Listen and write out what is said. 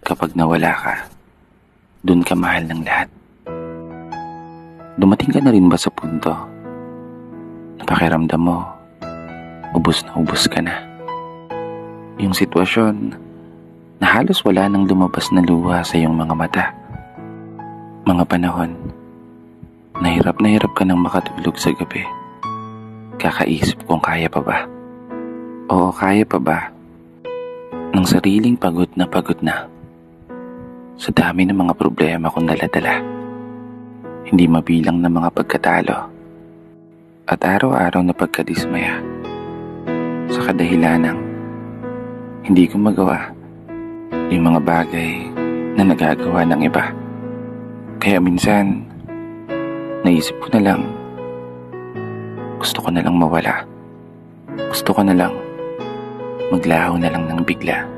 kapag nawala ka, dun ka mahal ng lahat. Dumating ka na rin ba sa punto na pakiramdam mo, ubos na ubos ka na? Yung sitwasyon na halos wala nang lumabas na luha sa iyong mga mata. Mga panahon na hirap ka nang makatulog sa gabi. Kakaisip kung kaya pa ba. Oo, kaya pa ba ng sariling pagod na sa dami ng mga problema kong dala-dala. Hindi mabilang na mga pagkatalo at araw-araw na pagkadismaya sa kadahilanang hindi ko magawa yung mga bagay na nagagawa ng iba. Kaya minsan naisip ko na lang, gusto ko na lang mawala. Gusto ko na lang maglaho na lang ng bigla.